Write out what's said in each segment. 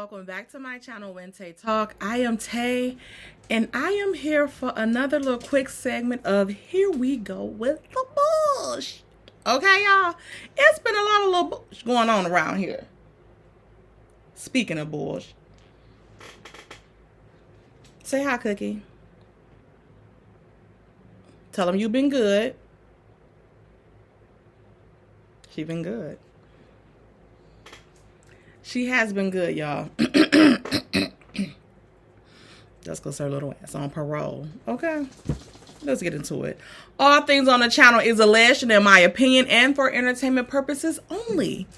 welcome back to my channel, When Tay Talk. I am Tay, and I am here for another little quick segment of Here We Go with the Bush. Okay, y'all? It's been a lot of little bush going on around here. Speaking of bush. Say hi, Cookie. Tell them you've been good. She been good. She has been good, y'all. Just because her little ass on parole. Okay. Let's get into it. All things on the channel is alleged and in my opinion and for entertainment purposes only.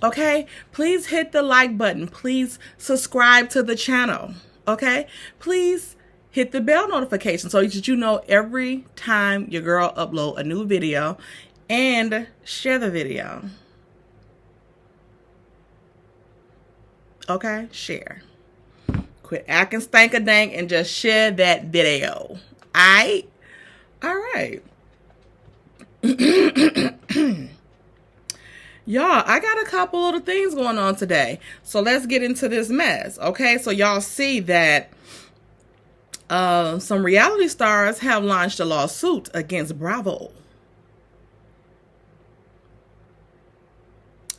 Okay? Please hit the like button. Please subscribe to the channel. Okay? Please hit the bell notification so that you know every time your girl upload a new video, and share the video. Okay? Share. Quit acting stank-a-dank and just share that video. Alright? Alright. Y'all, I got a couple of things going on today. So let's get into this mess. Okay? So y'all see that some reality stars have launched a lawsuit against Bravo.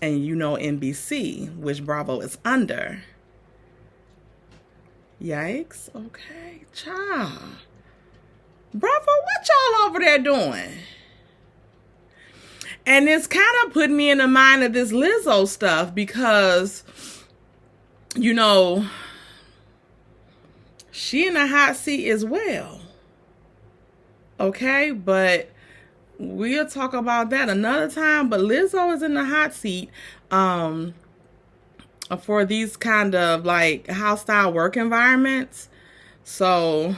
And you know NBC, which Bravo is under. Yikes. Okay, child. Bravo, what y'all over there doing? And it's kind of put me in the mind of this Lizzo stuff because, you know, she in the hot seat as well. Okay, but we'll talk about that another time. But Lizzo is in the hot seat for these kind of like hostile work environments. So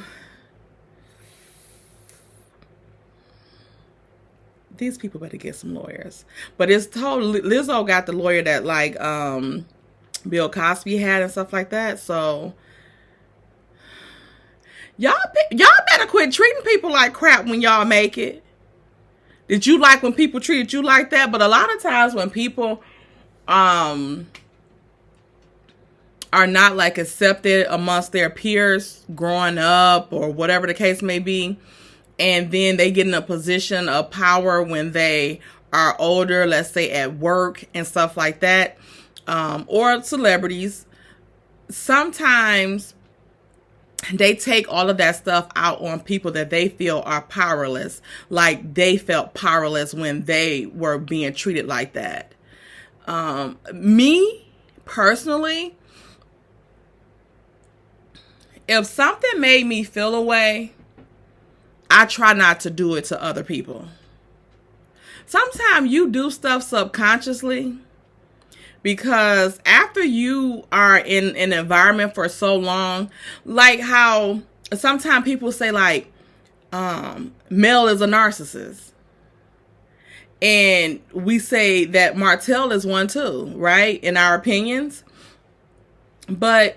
these people better get some lawyers. But it's totally, Lizzo got the lawyer that like Bill Cosby had and stuff like that. So y'all better quit treating people like crap when y'all make it. Did you like when people treated you like that? But a lot of times when people are not like accepted amongst their peers growing up or whatever the case may be, and then they get in a position of power when they are older, let's say at work and stuff like that, or celebrities, sometimes they take all of that stuff out on people that they feel are powerless, like they felt powerless when they were being treated like that. Me, personally, if something made me feel a way, I try not to do it to other people. Sometimes you do stuff subconsciously because after you are in an environment for so long, like how sometimes people say like, Mel is a narcissist. And we say that Martell is one too, right? In our opinions. But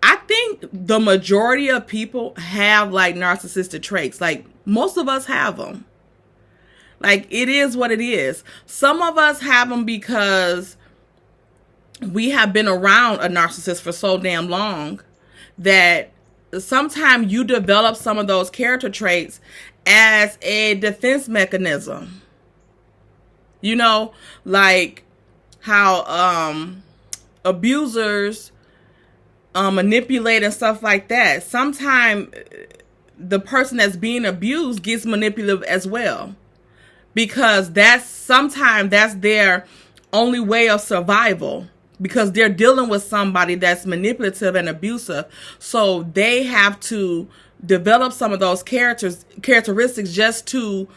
I think the majority of people have like narcissistic traits. Like most of us have them. Like it is what it is. Some of us have them because we have been around a narcissist for so damn long that sometimes you develop some of those character traits as a defense mechanism. You know, like how abusers manipulate and stuff like that. Sometimes the person that's being abused gets manipulative as well, because sometimes that's their only way of survival, because they're dealing with somebody that's manipulative and abusive. So they have to develop some of those characteristics just to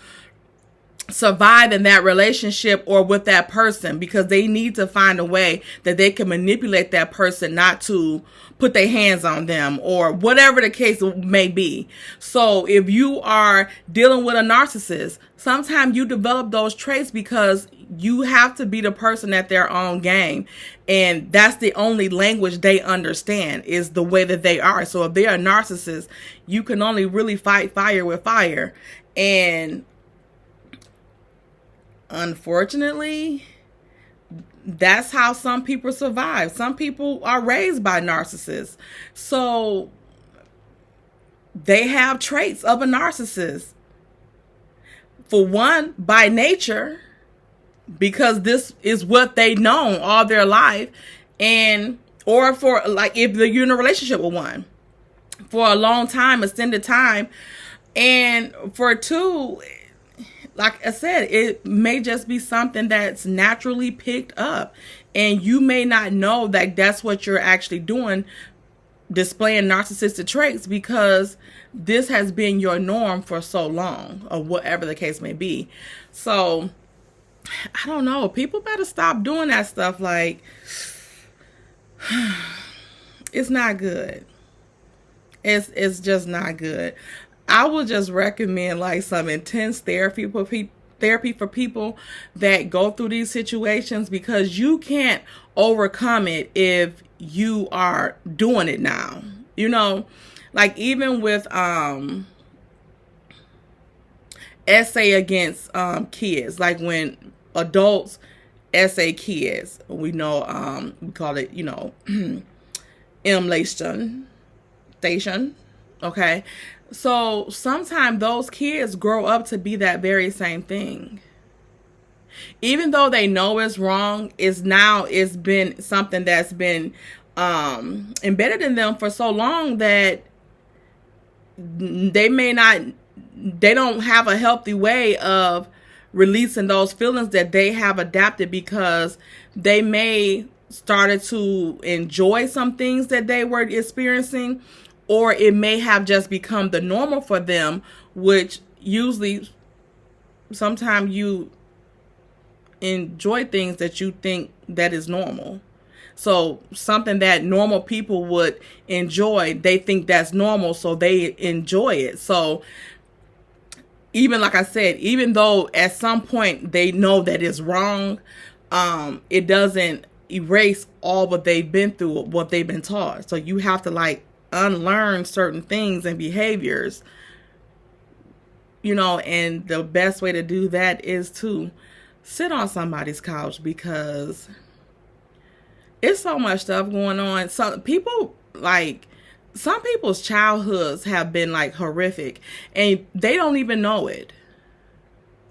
survive in that relationship or with that person, because they need to find a way that they can manipulate that person not to put their hands on them or whatever the case may be. So if you are dealing with a narcissist, sometimes you develop those traits because you have to be the person at their own game. And that's the only language they understand, is the way that they are. So if they are a narcissist, you can only really fight fire with fire. And unfortunately, that's how some people survive. Some people are raised by narcissists. So they have traits of a narcissist. For one, by nature, because this is what they know all their life, and or for like if you're in a relationship with one for a long time, extended time, and for two, like I said, it may just be something that's naturally picked up, and you may not know that that's what you're actually doing, displaying narcissistic traits, because this has been your norm for so long, or whatever the case may be. So I don't know, people better stop doing that stuff. Like, it's not good. It's just not good. I would just recommend like some intense therapy for people that go through these situations, because you can't overcome it if you are doing it now. You know, like even with essay against kids, like when adults essay kids, we know we call it, you know, emulation station. Okay, so sometimes those kids grow up to be that very same thing. Even though they know it's wrong, it's been something that's been embedded in them for so long that they don't have a healthy way of releasing those feelings that they have adapted, because they may started to enjoy some things that they were experiencing, or it may have just become the normal for them, which usually sometimes you enjoy things that you think that is normal. So something that normal people would enjoy, they think that's normal, so they enjoy it. So even like I said, even though at some point they know that it's wrong, it doesn't erase all what they've been through, what they've been taught. So you have to like unlearn certain things and behaviors, you know, and the best way to do that is to sit on somebody's couch, because it's so much stuff going on. Some people's childhoods have been like horrific, and they don't even know it.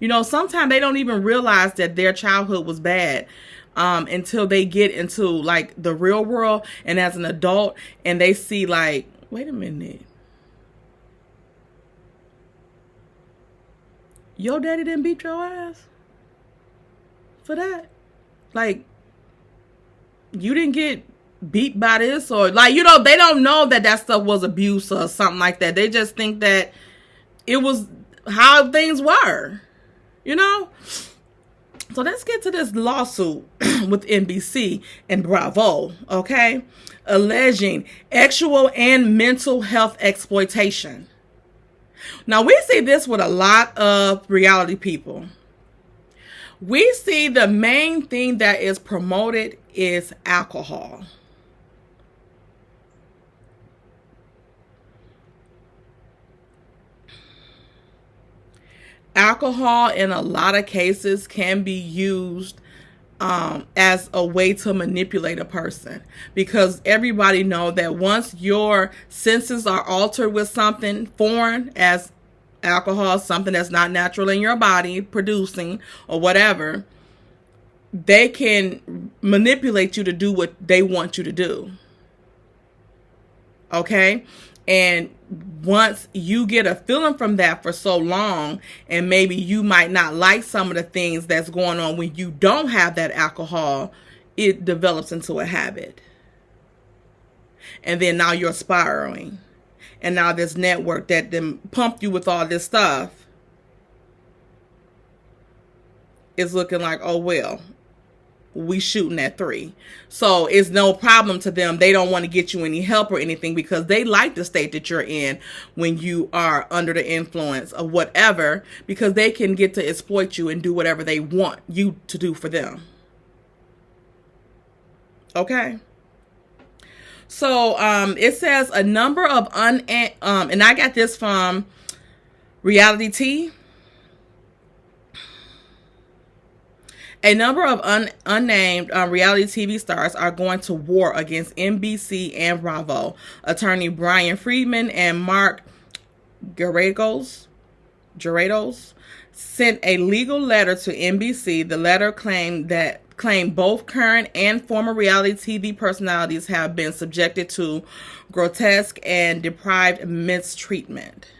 You know, sometimes they don't even realize that their childhood was bad until they get into like the real world, and as an adult, and they see like, wait a minute, your daddy didn't beat your ass for that? Like, you didn't get beat by this, or like, you know, they don't know that that stuff was abuse or something like that. They just think that it was how things were, you know? So let's get to this lawsuit with NBC and Bravo, okay? Alleging sexual and mental health exploitation. Now, we see this with a lot of reality people. We see the main thing that is promoted is alcohol. Alcohol in a lot of cases can be used as a way to manipulate a person, because everybody know that once your senses are altered with something foreign, as alcohol, something that's not natural in your body producing or whatever, they can manipulate you to do what they want you to do. Okay? And once you get a feeling from that for so long, and maybe you might not like some of the things that's going on when you don't have that alcohol, it develops into a habit. And then now you're spiraling. And now this network that then pumped you with all this stuff is looking like, oh, well, we shooting at 3. So it's no problem to them. They don't want to get you any help or anything, because they like the state that you're in when you are under the influence of whatever, because they can get to exploit you and do whatever they want you to do for them. Okay? So it says a number of and I got this from Reality T. A number of unnamed reality TV stars are going to war against NBC and Bravo. Attorney Brian Friedman and Mark Geragos sent a legal letter to NBC. The letter claimed both current and former reality TV personalities have been subjected to grotesque and deprived mistreatment.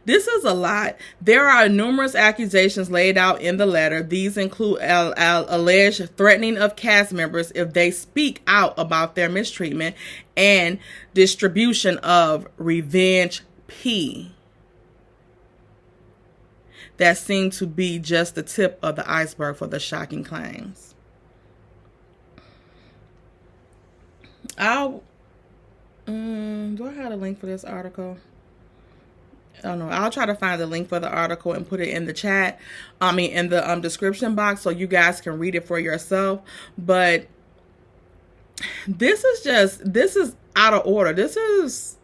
This is a lot. There are numerous accusations laid out in the letter. These include alleged threatening of cast members if they speak out about their mistreatment and distribution of revenge P. That seemed to be just the tip of the iceberg for the shocking claims. Do I have a link for this article? I don't know. I'll try to find the link for the article and put it in the chat. In the description box so you guys can read it for yourself. But this is out of order. This is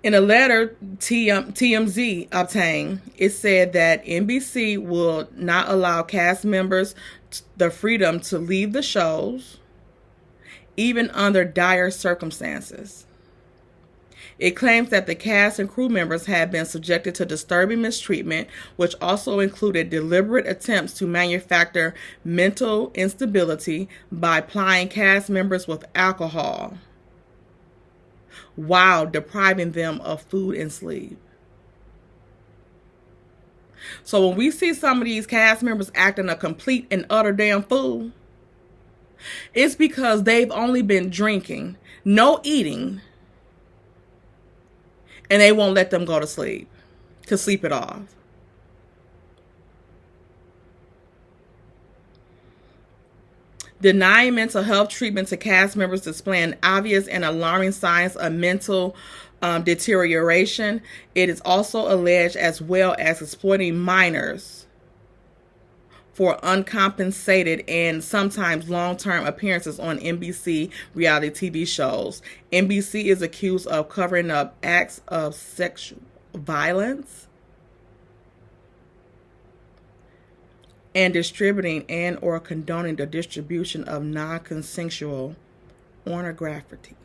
in a letter TMZ obtained. It said that NBC will not allow cast members the freedom to leave the shows, even under dire circumstances. It claims that the cast and crew members have been subjected to disturbing mistreatment, which also included deliberate attempts to manufacture mental instability by plying cast members with alcohol while depriving them of food and sleep. So when we see some of these cast members acting a complete and utter damn fool, it's because they've only been drinking, no eating, and they won't let them go to sleep it off. Denying mental health treatment to cast members displaying obvious and alarming signs of mental deterioration. It is also alleged, as well as exploiting minors for uncompensated and sometimes long-term appearances on NBC reality TV shows. NBC is accused of covering up acts of sexual violence and distributing and or condoning the distribution of non-consensual pornography.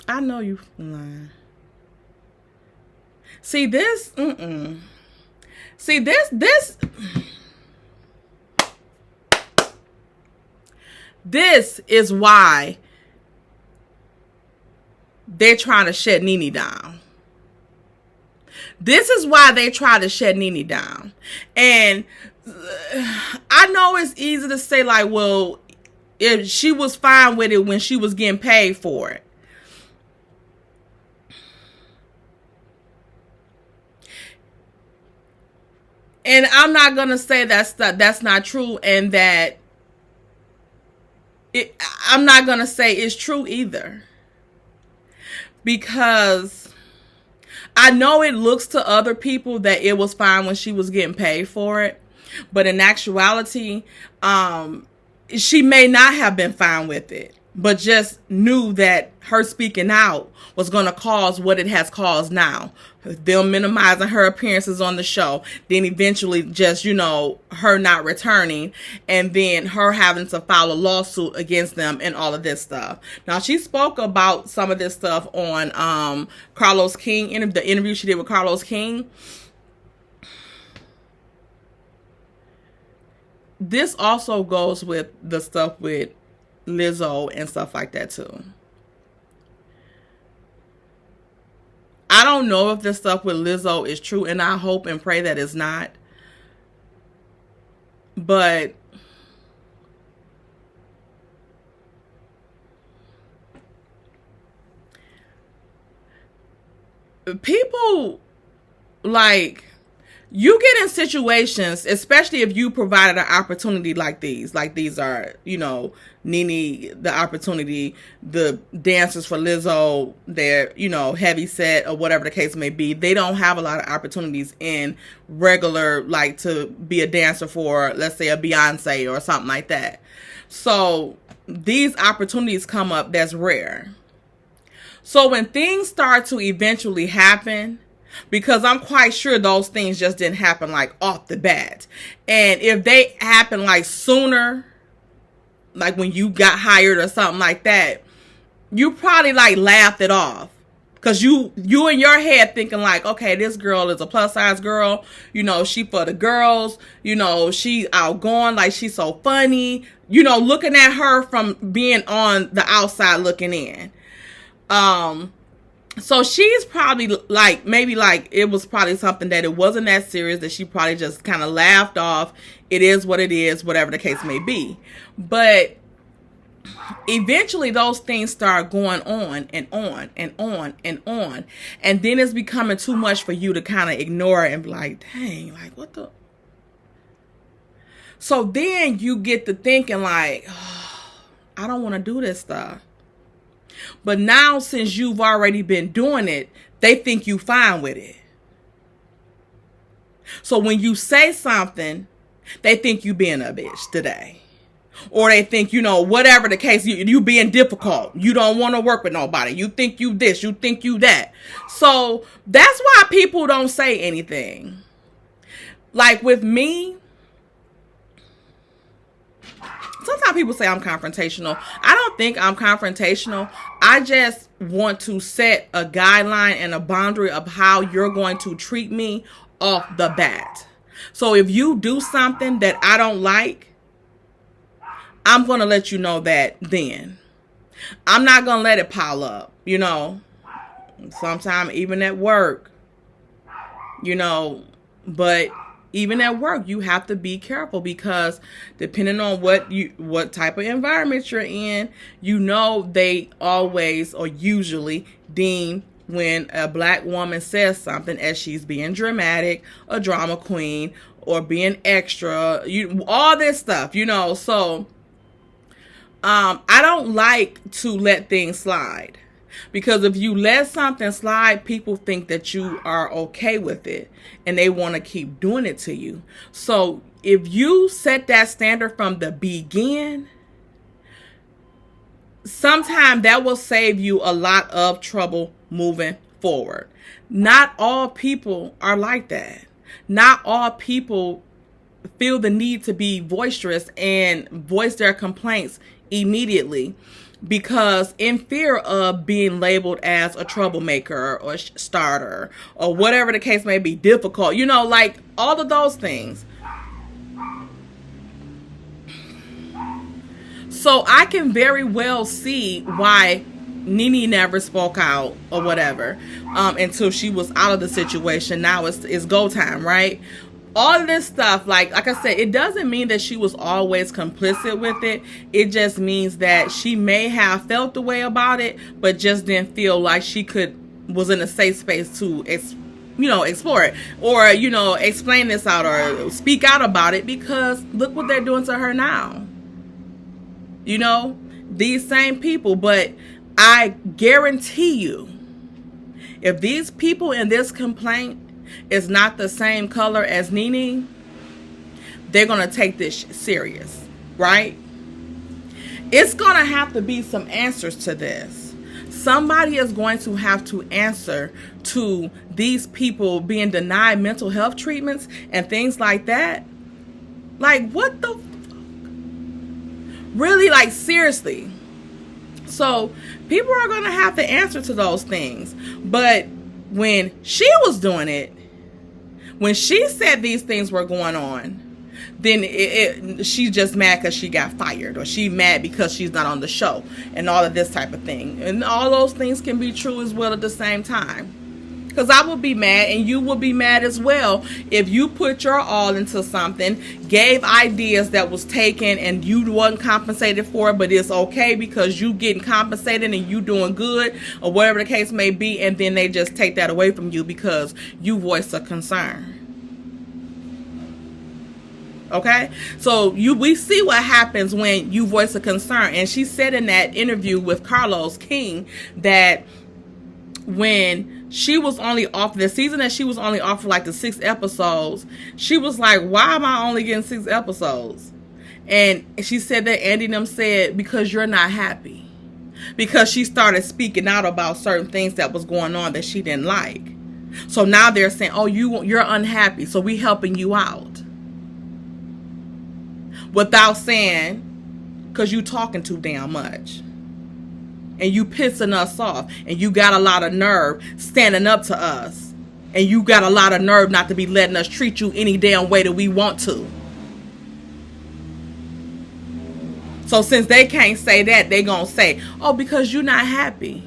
I know you lying. See this? See this? This is why they're trying to shut Nene down. This is why they try to shut Nene down. And I know it's easy to say, like, well, if she was fine with it when she was getting paid for it. And I'm not going to say that's not true, and that I'm not going to say it's true either. Because I know it looks to other people that it was fine when she was getting paid for it. But in actuality, she may not have been fine with it, but just knew that her speaking out was going to cause what it has caused now. Them minimizing her appearances on the show, then eventually just, her not returning, and then her having to file a lawsuit against them and all of this stuff. Now, she spoke about some of this stuff on Carlos King, the interview she did with Carlos King. This also goes with the stuff with Lizzo and stuff like that too. I don't know if this stuff with Lizzo is true, and I hope and pray that it's not. But people, like, You get in situations, especially if you provided an opportunity like these are, you know, Nene, the opportunity, the dancers for Lizzo, they're, you know, heavy set or whatever the case may be. They don't have a lot of opportunities in regular, like to be a dancer for, let's say, a Beyonce or something like that. So these opportunities come up that's rare. So when things start to eventually happen, because I'm quite sure those things just didn't happen like off the bat. And if they happen like sooner, like when you got hired or something like that, you probably like laughed it off. Because you in your head thinking like, okay, this girl is a plus size girl. You know, she for the girls. You know, she outgoing, like she's so funny. You know, looking at her from being on the outside looking in. So she's probably like, maybe like it was probably something that it wasn't that serious, that she probably just kind of laughed off. It is what it is, whatever the case may be. But eventually those things start going on and on and on and on. And then it's becoming too much for you to kind of ignore it and be like, dang, like what the? So then you get to thinking like, oh, I don't want to do this stuff. But now, since you've already been doing it, they think you fine with it. So when you say something, they think you being a bitch today. Or they think, you know, whatever the case, you being difficult. You don't want to work with nobody. You think you this, you think you that. So that's why people don't say anything. Like with me, sometimes people say I'm confrontational. I don't think I'm confrontational. I just want to set a guideline and a boundary of how you're going to treat me off the bat. So if you do something that I don't like, I'm going to let you know that then. I'm not going to let it pile up, you know. Sometimes even at work, you know, but even at work, you have to be careful because depending on what type of environment you're in, you know, they always or usually deem when a black woman says something as she's being dramatic, a drama queen, or being extra, all this stuff, you know. So I don't like to let things slide. Because if you let something slide, people think that you are okay with it and they want to keep doing it to you. So if you set that standard from the beginning, sometimes that will save you a lot of trouble moving forward. Not all people are like that. Not all people feel the need to be boisterous and voice their complaints immediately, because in fear of being labeled as a troublemaker or starter or whatever the case may be, difficult, you know, like all of those things. So I can very well see why Nene never spoke out or whatever until she was out of the situation. Now it's go time, right? All of this stuff, like I said, it doesn't mean that she was always complicit with it. It just means that she may have felt the way about it, but just didn't feel like she was in a safe space to, explore it or, explain this out or speak out about it, because look what they're doing to her now. You know, these same people. But I guarantee you, if these people in this complaint is not the same color as Nene, they're going to take this serious, right? It's going to have to be some answers to this. Somebody is going to have to answer to these people being denied mental health treatments and things like that. Like, what the fuck? Really, like, seriously. So people are going to have to answer to those things. But when she was doing it, when she said these things were going on, then she's just mad because she got fired, or she mad because she's not on the show, and all of this type of thing. And all those things can be true as well at the same time. Because I would be mad, and you would be mad as well, if you put your all into something, gave ideas that was taken, and you wasn't compensated for it, but it's okay because you getting compensated and you doing good, or whatever the case may be, and then they just take that away from you because you voiced a concern. Okay, so we see what happens when you voice a concern. And she said in that interview with Carlos King that when she was only off the season, that she was only off for like the 6 episodes, she was like, why am I only getting 6 episodes? And she said that Andy and them said, because you're not happy, because she started speaking out about certain things that was going on that she didn't like. So now they're saying, oh, you're unhappy, so we helping you out, without saying, because you talking too damn much. And you pissing us off. And you got a lot of nerve standing up to us. And you got a lot of nerve not to be letting us treat you any damn way that we want to. So since they can't say that, they gonna say, oh, because you're not happy.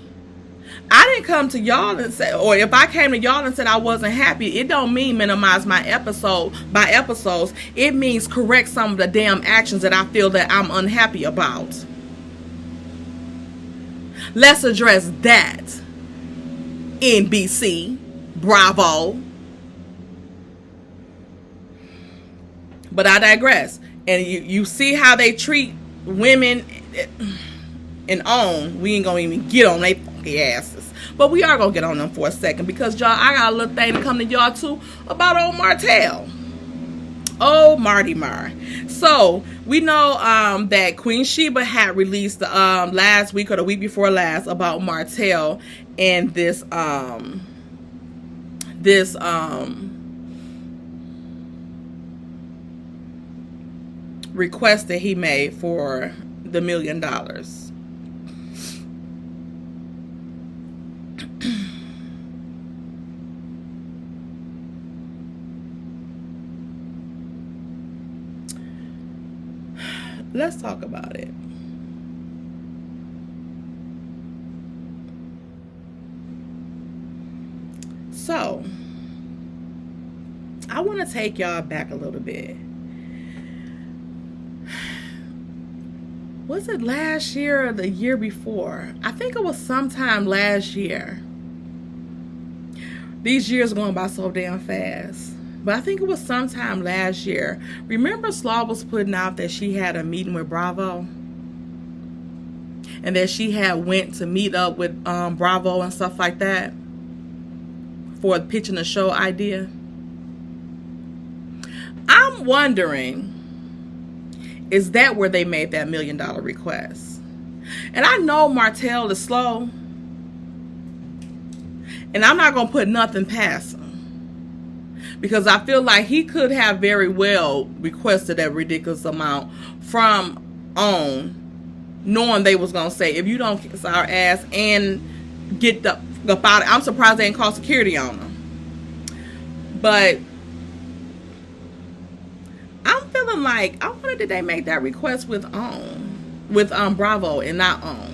I didn't come to y'all and say, or if I came to y'all and said I wasn't happy, it don't mean minimize my episodes. It means correct some of the damn actions that I feel that I'm unhappy about. Let's address that. NBC, Bravo. But I digress. And you see how they treat women and on. We ain't gonna even get on their funky asses. But we are gonna get on them for a second, because y'all, I got a little thing to come to y'all too about old Martell. Oh, Marty Mar. So we know that Queen Sheba had released last week or the week before last about Martell and this request that he made for the $1 million. Let's talk about it. So, I want to take y'all back a little bit. Was it last year or the year before? I think it was sometime last year. These years are going by so damn fast. But I think it was sometime last year. Remember, Slaw was putting out that she had a meeting with Bravo, and that she had went to meet up with Bravo and stuff like that for pitching the show idea. I'm wondering, is that where they made that $1 million request? And I know Martell is slow, and I'm not gonna put nothing past him, because I feel like he could have very well requested that ridiculous amount from OWN, knowing they was going to say, if you don't kiss our ass and get the up out, I'm surprised they didn't call security on them. But I'm feeling like, I wonder, did they make that request with OWN, with Bravo and not OWN?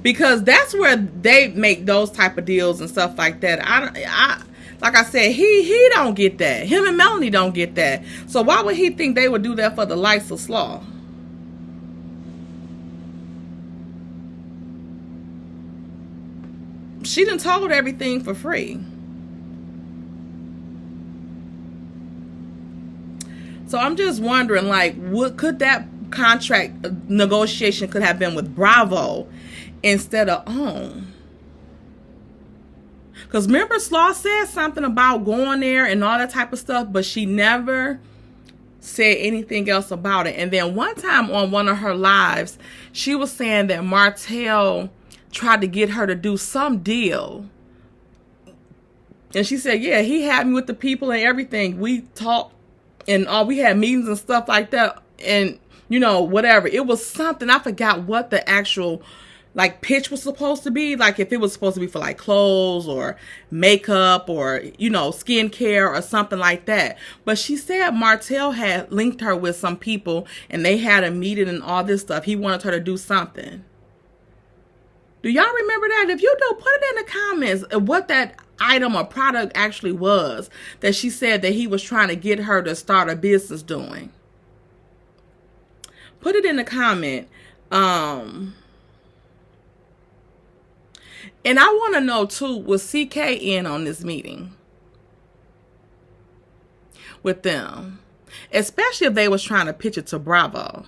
Because that's where they make those type of deals and stuff like that. Like I said, he don't get that. Him and Melanie don't get that. So why would he think they would do that for the likes of Slaw? She done told everything for free. So I'm just wondering, like, what could that contract negotiation could have been with Bravo instead of OWN? Because remember, Slaw said something about going there and all that type of stuff, but she never said anything else about it. And then one time on one of her lives, she was saying that Martell tried to get her to do some deal. And she said, yeah, he had me with the people and everything. We talked and we had meetings and stuff like that. And, you know, whatever. It was something. I forgot what the actual like pitch was supposed to be. Like if it was supposed to be for like clothes or makeup or, you know, skincare or something like that. But she said Martell had linked her with some people and they had a meeting and all this stuff. He wanted her to do something. Do y'all remember that? If you do, put it in the comments what that item or product actually was that she said that he was trying to get her to start a business doing. Put it in the comment. And I want to know too, was CK in on this meeting? with them, especially if they was trying to pitch it to Bravo,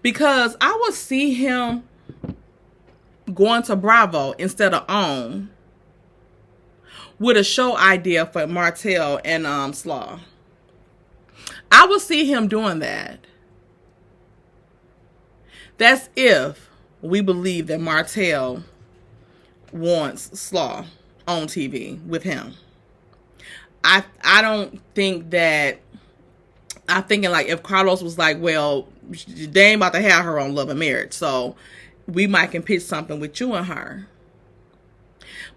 because I would see him going to Bravo instead of OWN with a show idea for Martell and Slaw. I would see him doing that. That's if we believe that Martell wants Slaw on TV with him. I don't think that. I'm thinking like if Carlos was like, well, they ain't about to have her on Love and Marriage, so we might can pitch something with you and her.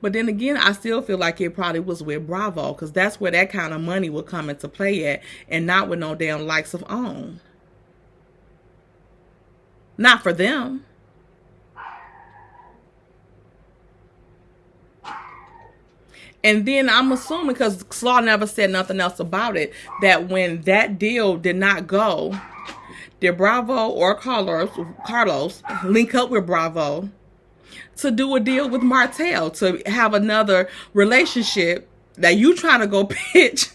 But then again, I still feel like it probably was with Bravo, because that's where that kind of money would come into play at, and not with no damn likes of OWN. Not for them. And then I'm assuming, because Slaw never said nothing else about it, that when that deal did not go, did Bravo or Carlos link up with Bravo to do a deal with Martell to have another relationship that you trying to go pitch?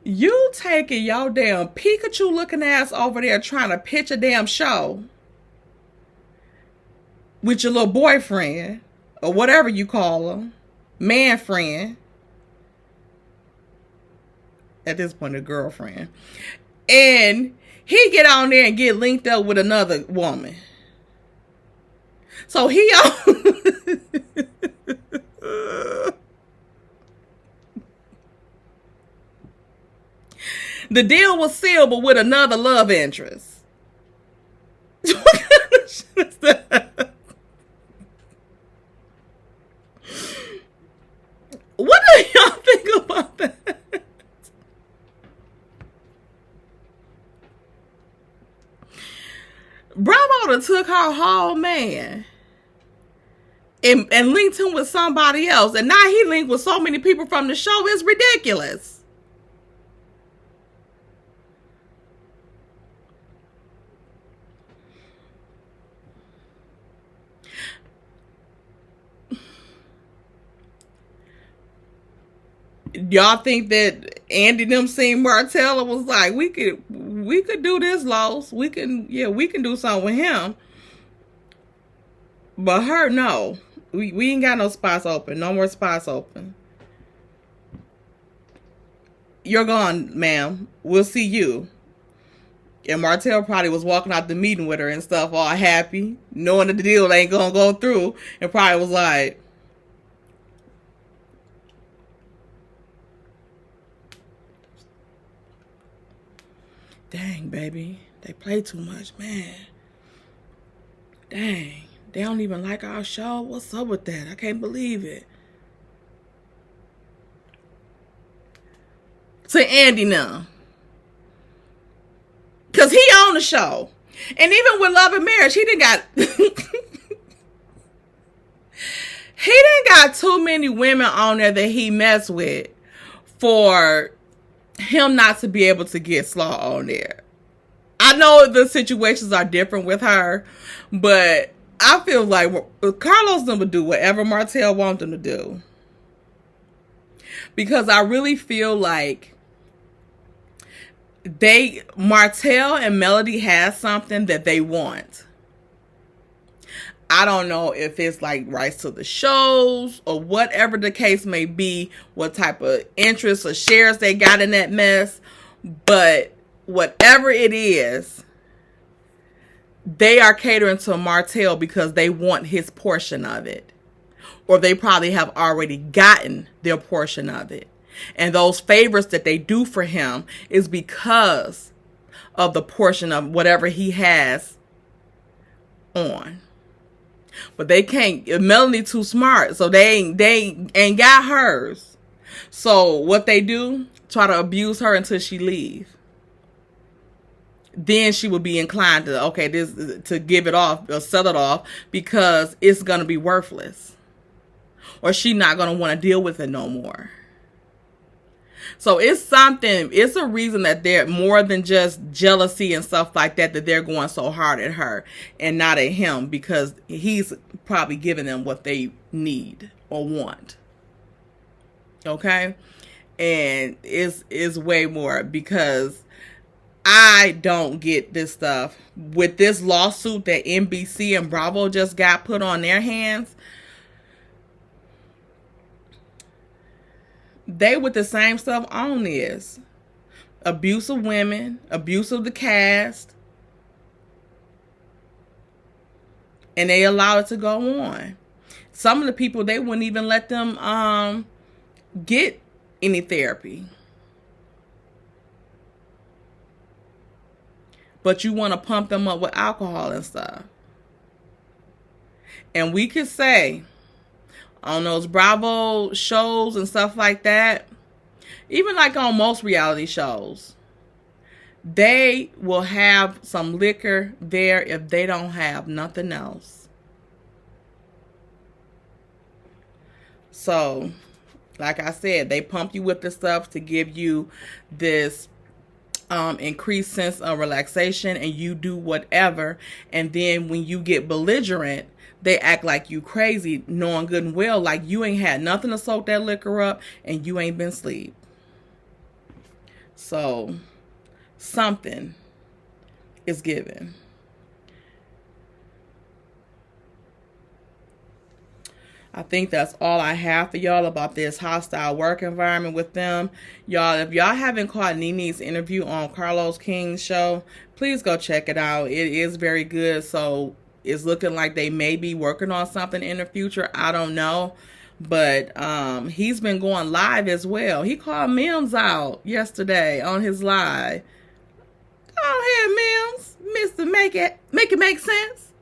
You taking your damn Pikachu looking ass over there trying to pitch a damn show with your little boyfriend, or whatever you call him, man friend. At this point, a girlfriend. And he get on there and get linked up with another woman. So he the deal was sealed, but with another love interest. What kind of shit is that? What do y'all think about that? Bravo done took her whole man and linked him with somebody else. And now he linked with so many people from the show. It's ridiculous. Y'all think that Andy them seen Martell and was like, we could do this, Los. We can do something with him. But her, no. We ain't got no spots open. No more spots open. You're gone, ma'am. We'll see you. And Martell probably was walking out the meeting with her and stuff, all happy, knowing that the deal ain't gonna go through, and probably was like, dang, baby, they play too much, man. Dang, they don't even like our show. What's up with that? I can't believe it. To Andy now. Because he on the show. And even with Love and Marriage, he done got too many women on there that he messed with for him not to be able to get Slaw on there. I know the situations are different with her, but I feel like Carlos them would do whatever Martell wants them to do. Because I really feel like Martell and Melody has something that they want. I don't know if it's like rights to the shows or whatever the case may be, what type of interests or shares they got in that mess. But whatever it is, they are catering to Martell because they want his portion of it. Or they probably have already gotten their portion of it. And those favors that they do for him is because of the portion of whatever he has on. But they can't. Melanie too smart, so they ain't got hers. So what they do, try to abuse her until she leave. Then she would be inclined to give it off or sell it off because it's gonna be worthless, or she not gonna want to deal with it no more. So it's something, it's a reason that they're more than just jealousy and stuff like that, that they're going so hard at her and not at him, because he's probably giving them what they need or want. Okay? And it's way more, because I don't get this stuff. With this lawsuit that NBC and Bravo just got put on their hands, they with the same stuff on this. Abuse of women, abuse of the cast. And they allow it to go on. Some of the people, they wouldn't even let them get any therapy. But you want to pump them up with alcohol and stuff. And we could say, on those Bravo shows and stuff like that, even like on most reality shows, they will have some liquor there if they don't have nothing else. So, like I said, they pump you with the stuff to give you this increased sense of relaxation, and you do whatever. And then when you get belligerent, they act like you crazy, knowing good and well like you ain't had nothing to soak that liquor up and you ain't been asleep. So something is given. I think that's all I have for y'all about this hostile work environment with them. Y'all, if y'all haven't caught Nene's interview on Carlos King's show, please go check it out. It is very good. So it's looking like they may be working on something in the future. I don't know. But he's been going live as well. He called Mims out yesterday on his live. Go ahead, Mims. Mr. Make it make sense.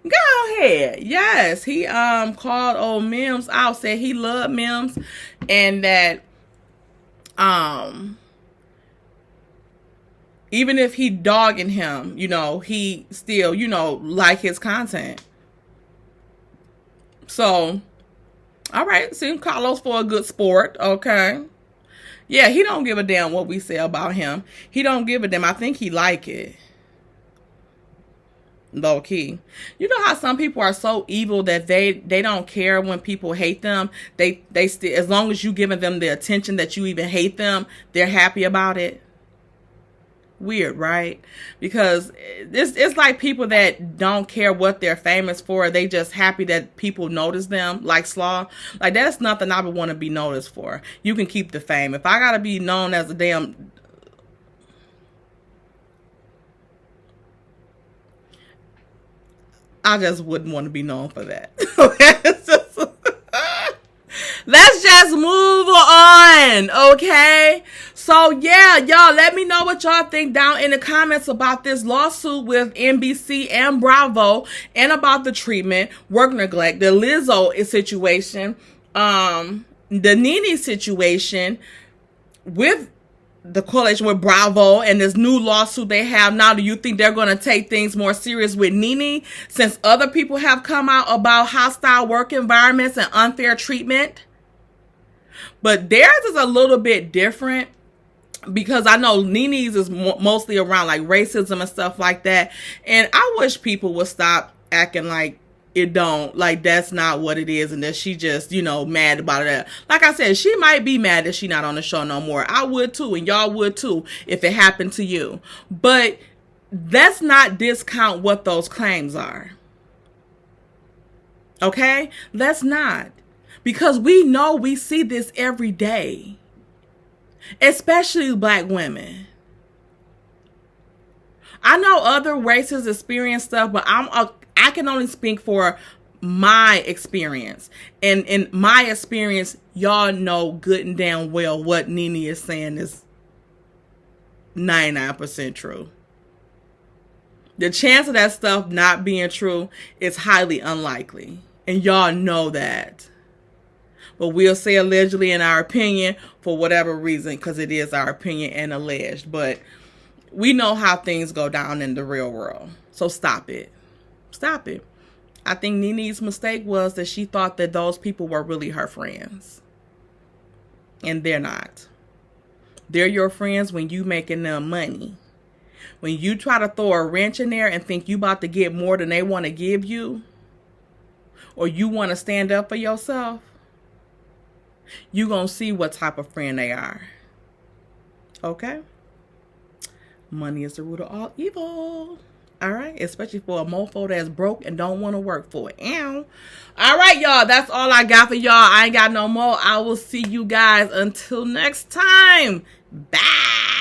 Go ahead. Yes, he called old Mims out, said he loved Mims, and that even if he dogging him, you know, he still, you know, like his content. So, all right, seems Carlos for a good sport, okay. Yeah, he don't give a damn what we say about him. He don't give a damn. I think he like it. Low key. You know how some people are so evil that they don't care when people hate them. They still, as long as you giving them the attention that you even hate them, they're happy about it. Weird, right? Because it's like people that don't care what they're famous for. They just happy that people notice them, like Slaw. Like, that's nothing I would want to be noticed for. You can keep the fame. If I gotta be known as a damn... I just wouldn't want to be known for that. Let's just move on, okay? So, yeah, y'all, let me know what y'all think down in the comments about this lawsuit with NBC and Bravo, and about the treatment, work neglect, the Lizzo situation, the Nene situation with the correlation with Bravo and this new lawsuit they have now. Do you think they're going to take things more serious with Nene, since other people have come out about hostile work environments and unfair treatment? But theirs is a little bit different, because I know Nene's is mostly around like racism and stuff like that. And I wish people would stop acting like it don't, like that's not what it is, and that she just, you know, mad about it. Like I said, she might be mad that she not on the show no more. I would too, and y'all would too if it happened to you. But let's not discount what those claims are. Okay? Let's not. Because we know we see this every day. Especially Black women. I know other races experience stuff, but I can only speak for my experience. And in my experience, y'all know good and damn well what Nene is saying is 99% true. The chance of that stuff not being true is highly unlikely. And y'all know that. But we'll say allegedly in our opinion for whatever reason, because it is our opinion and alleged. But we know how things go down in the real world. So stop it. Stop it. I think Nene's mistake was that she thought that those people were really her friends. And they're not. They're your friends when you making them money. When you try to throw a wrench in there and think you about to get more than they want to give you, or you want to stand up for yourself, you gonna see what type of friend they are. Okay? Money is the root of all evil. All right? Especially for a mofo that's broke and don't want to work for it. Ow. All right, y'all. That's all I got for y'all. I ain't got no more. I will see you guys until next time. Bye.